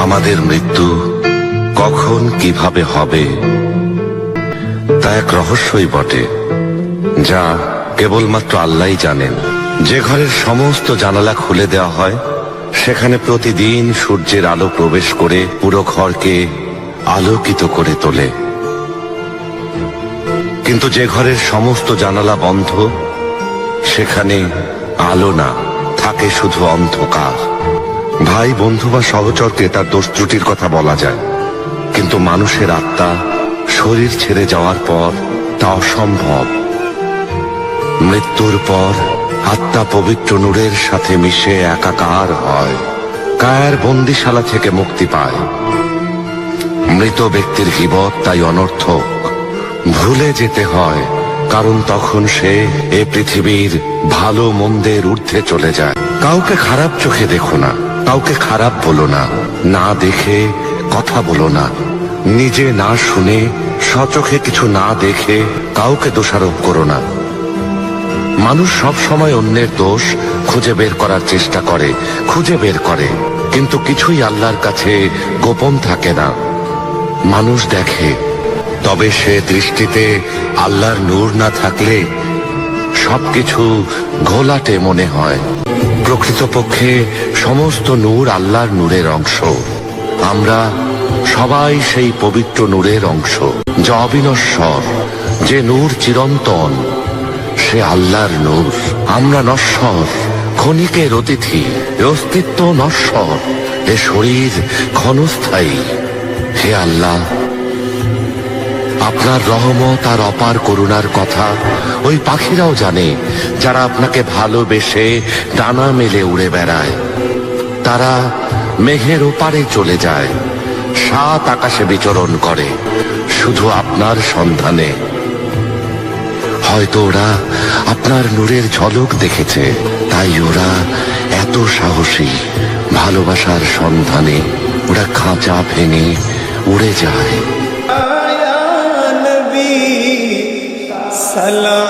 আমাদের মৃত্যু কখন কিভাবে হবে তা এক রহস্যই বটে, যা কেবলমাত্র আল্লাহই জানেন। যে ঘরের সমস্ত জানালা খুলে দেওয়া হয়, সেখানে প্রতিদিন সূর্যের আলো প্রবেশ করে পুরো ঘরকে আলোকিত করে তোলে। কিন্তু যে ঘরের সমস্ত জানালা বন্ধ, সেখানে আলো না, থাকে শুধু অন্ধকার। ভাই, বন্ধু বা সহচরকে তার দোষ ত্রুটির কথা বলা যায়, কিন্তু মানুষের আত্মা শরীর ছেড়ে যাওয়ার পর তা অসম্ভব। মৃত্যুর পর আত্মা পবিত্র নূরের সাথে মিশে একাকার হয়, কায়ার বন্দিশালা থেকে মুক্তি পায়। মৃত ব্যক্তির গীবত তাই অনর্থক, ভুলে যেতে হয়, কারণ তখন সে এ পৃথিবীর ভালো মন্দের ঊর্ধ্বে চলে যায়। কাউকে খারাপ চোখে দেখো না, কাউকে খারাপ বলো না, না দেখে কথা বলো না, নিজে না শুনে স্বচোখে কিছু না দেখে কাউকে দোষারোপ করো না। মানুষ সব সময় অন্যের দোষ খুঁজে বের করার চেষ্টা করে, খুঁজে বের করে, কিন্তু কিছুই আল্লাহর কাছে গোপন থাকে না। মানুষ দেখে, তবে সে দৃষ্টিতে আল্লাহর নূর না থাকলে সবকিছু ঘোলাটে মনে হয়। প্রকৃতপক্ষে সমস্ত নূর আল্লাহর নূরের অংশ। আমরা সবাই সেই পবিত্র নূরের অংশ, যা অবিনশ্বর। যে নূর চিরন্তন, সে আল্লাহর নূর। আমরা নশ্বর, ক্ষণিকের অতিথি, এ অস্তিত্ব নশ্বর, এ শরীর ক্ষণস্থায়ী। হে আল্লাহ, আপনার রহমত আর অপার করুণার কথা ওই পাখিরাও জানে, যারা আপনাকে ভালোবেসে ডানা মেলে উড়ে বেড়ায়। তারা মেঘের ওপারে চলে যায়, 7 আকাশে বিচরণ করে, শুধু আপনার সন্ধানে। হয়তো ওরা আপনার নূরের ঝলক দেখেছে, তাই ওরা এত সাহসী। ভালোবাসার সন্ধানে ওরা খাঁচা ভেঙে উড়ে যায়। সালাম